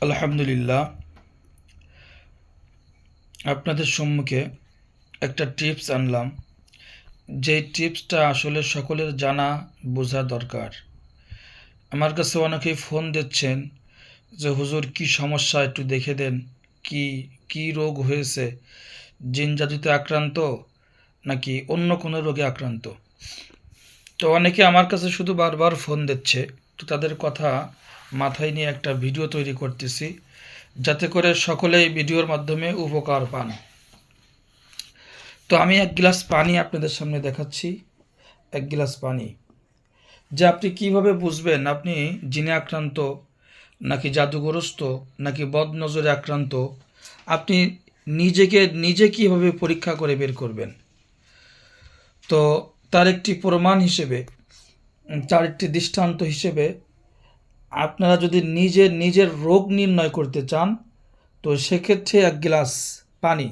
আলহামদুলিল্লাহ, আপনাদের সম্মুখে একটা টিপস আনলাম। যেই টিপসটা আসলে সকলের জানা বোঝা দরকার। আমার কাছে অনেকেই ফোন দিচ্ছেন যে হুজুর কি সমস্যা একটু দেখে দেন, কি কি রোগ হয়েছে, জিন জাদুতে আক্রান্ত নাকি অন্য কোনো রোগে আক্রান্ত। তো অনেকে আমার কাছে শুধু বারবার ফোন দিচ্ছে, তো তাদের কথা মাথায় নিয়ে একটা ভিডিও তৈরি করতেছি, যাতে করে সকলেই ভিডিওর মাধ্যমে উপকার পান। তো আমি এক গ্লাস পানি আপনাদের সামনে দেখাচ্ছি। এক গ্লাস পানি, যে আপনি কিভাবে বুঝবেন আপনি জিনে আক্রান্ত নাকি জাদুগ্রস্ত নাকি বদনজরে আক্রান্ত, আপনি নিজে কিভাবে পরীক্ষা করে বের করবেন। তো তার একটি প্রমাণ হিসেবে, তার একটি দৃষ্টান্ত হিসেবে, আপনারা যদি নিজের রোগ নির্ণয় করতে চান, তো সেক্ষেত্রে এক গ্লাস পানি,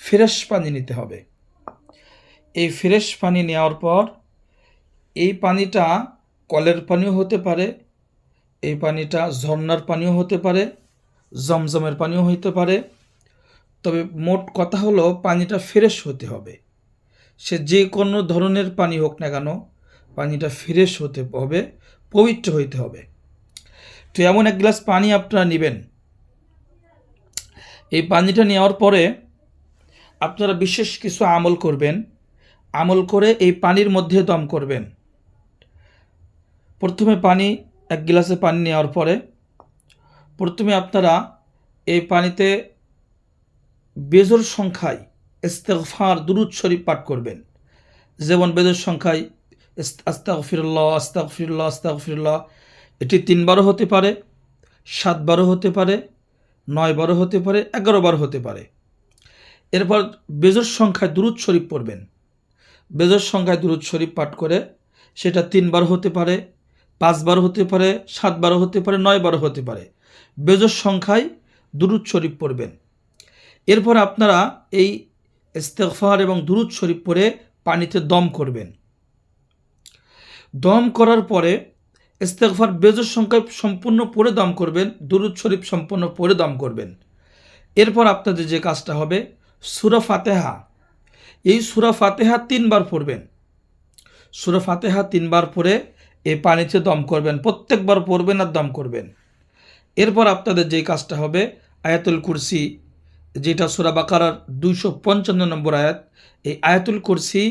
ফ্রেশ পানি নিতে হবে। এই ফ্রেশ পানি নেওয়ার পর এই পানিটা কলের পানিও হতে পারে, এই পানিটা ঝর্ণার পানিও হতে পারে, জমজমের পানিও হতে পারে। তবে মোট কথা হলো পানিটা ফ্রেশ হতে হবে। সে যে কোনো ধরনের পানি হোক না কেন, পানিটা ফ্রেশ হতে হবে, পবিত্র হইতে হবে। তো এমন এক গ্লাস পানি আপনারা নেবেন। এই পানিটা নেওয়ার পরে আপনারা বিশেষ কিছু আমল করবেন। আমল করে এই পানির মধ্যে দম করবেন। প্রথমে এক গ্লাসে পানি নেওয়ার পরে প্রথমে আপনারা এই পানিতে বেজোর সংখ্যায় ইস্তেগফার দুরূদ শরীফ পাঠ করবেন। যেমন বেজোর সংখ্যায় আস্তাগফিরুল্লাহ আস্তাগফিরুল্লাহ আস্তাগফিরুল্লাহ, এটি 3 বারও হতে পারে, 7 বারও হতে পারে, 9 বারও হতে পারে, 11 বার হতে পারে। এরপর বেজোর সংখ্যায় দুরূদ শরীফ পড়বেন। বেজোর সংখ্যায় দুরূদ শরীফ পাঠ করে সেটা 3 বার হতে পারে, 5 বার হতে পারে, 7 বারও হতে পারে, 9 বারও হতে পারে। বেজোর সংখ্যায় দুরূদ শরীফ পড়বেন। এরপর আপনারা এই ইস্তেগফার এবং দুরূদ শরীফ পড়ে পানিতে দম করবেন। দম করার পরে ইস্তেগফার বেজোর সংখ্যায় সম্পূর্ণ পড়ে দম করবেন, দুরূদ শরীফ সম্পূর্ণ পড়ে দম করবেন। এরপর আপনাদের যে কাজটা হবে, সূরা ফাতিহা, এই সূরা ফাতিহা 3 বার পড়বেন। সূরা ফাতিহা 3 বার পড়ে এই পানিতে দম করবেন। প্রত্যেকবার পড়বেন আর দম করবেন। এরপর আপনাদের যে কাজটা হবে, আয়াতুল কুরসি, যেটা সূরা বাকারার 255 নম্বর আয়াত, এই আয়াতুল কুরসি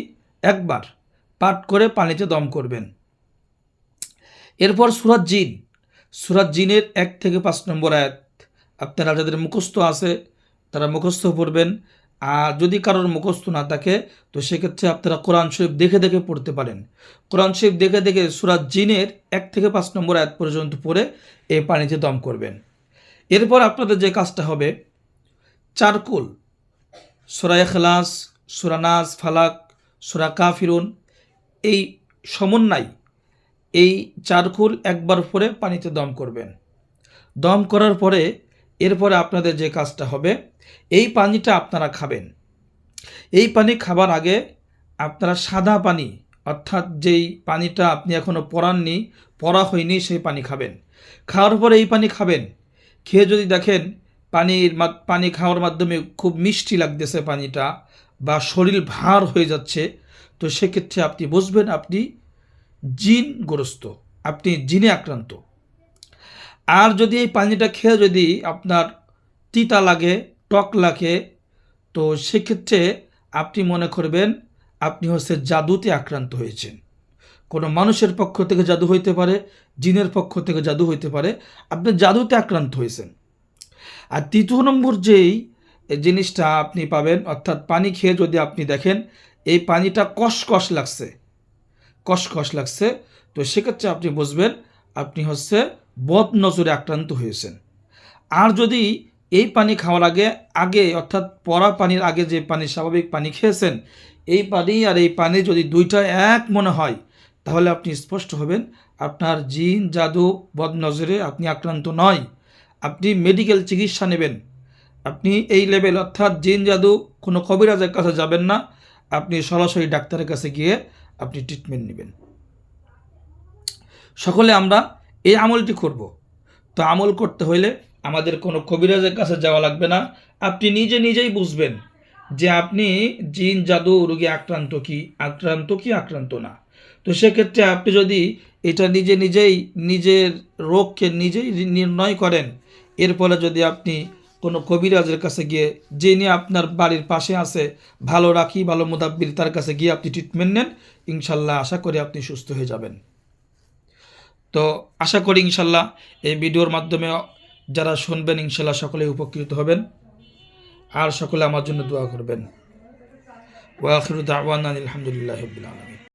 একবার পাঠ করে পানিতে দম করবেন। এরপর সূরা জিনের 1 থেকে 5 নম্বর আয়াত, আপনারা যাদের মুখস্থ আছে তারা মুখস্থ পড়বেন। আর যদি কারোর মুখস্থ না থাকে, তো সেক্ষেত্রে আপনারা কোরআন শরীফ দেখে দেখে পড়তে পারেন। কোরআন শরীফ দেখে দেখে সূরা জিনের 1 থেকে 5 নম্বর আয়াত পর্যন্ত পড়ে এই পানিতে দম করবেন। এরপর আপনাদের যে কাজটা হবে, চারকুল, সূরা ইখলাস, সূরা নাস, ফালাক, সূরা কাফিরুন, এই সমন্বয় এই চারকুল একবার পরে পানিতে দম করবেন। দম করার পরে এরপরে আপনাদের যে কাজটা হবে, এই পানিটা আপনারা খাবেন। এই পানি খাবার আগে আপনারা সাদা পানি, অর্থাৎ যেই পানিটা আপনি এখনও পড়া হয়নি, সেই পানি খাবেন। খাওয়ার পরে এই পানি খাবেন। খেয়ে যদি দেখেন পানি খাওয়ার মাধ্যমে খুব মিষ্টি লাগতেছে পানিটা, বা শরীর ভার হয়ে যাচ্ছে, তো সেক্ষেত্রে আপনি বুঝবেন আপনি জিনগ্রস্ত, আপনি জিনে আক্রান্ত। আর যদি এই পানিটা খেয়ে যদি আপনার তিতা লাগে, টক লাগে, তো সেক্ষেত্রে আপনি মনে করবেন আপনি জাদুতে আক্রান্ত হয়েছেন। কোনো মানুষের পক্ষ থেকে জাদু হইতে পারে, জিনের পক্ষ থেকে জাদু হইতে পারে, আপনি জাদুতে আক্রান্ত হয়েছেন। আর তৃতীয় নম্বর যেই জিনিসটা আপনি পাবেন, অর্থাৎ পানি খেয়ে যদি আপনি দেখেন এই পানিটা কষকষ লাগছে, তো সেক্ষেত্রে আপনি বুঝবেন আপনি বদনজরে আক্রান্ত হয়েছেন। আর যদি এই পানি খাওয়ার আগে অর্থাৎ পড়া পানির আগে যে পানি, স্বাভাবিক পানি খেয়েছেন, এই পানি আর এই পানি যদি দুইটা এক মনে হয়, তাহলে আপনি স্পষ্ট হবেন আপনার জিন জাদু বদনজরে আপনি আক্রান্ত নয়। আপনি মেডিকেল চিকিৎসা নেবেন। আপনি এই লেভেল, অর্থাৎ জিন জাদু কোনো কবিরাজের কাছে যাবেন না, আপনি সরাসরি ডাক্তারের কাছে গিয়ে আপনি ট্রিটমেন্ট নেবেন। সকলে আমরা এই আমলটি করব। তো আমল করতে হইলে আমাদের কোনো কবিরাজের কাছে যাওয়া লাগবে না। আপনি নিজেই বুঝবেন যে আপনি জিন জাদু রোগে আক্রান্ত না। তো সেক্ষেত্রে আপনি যদি এটা নিজেই নিজের রোগকে নিজেই নির্ণয় করেন, এর ফলে যদি আপনি কোনো কবিরাজের কাছে গিয়ে, যিনি আপনার বাড়ির পাশে আছে, ভালো রাখি ভালো মুদাব্বির, তার কাছে গিয়ে আপনি ট্রিটমেন্ট নেন, ইনশাল্লাহ আশা করি আপনি সুস্থ হয়ে যাবেন। তো আশা করি ইনশাল্লাহ এই ভিডিওর মাধ্যমে যারা শুনবেন ইনশাল্লাহ সকলেই উপকৃত হবেন, আর সকলে আমার জন্য দোয়া করবেন। ওয়া আখিরু দাওয়ানা আলহামদুলিল্লাহি রাব্বিল আলামিন।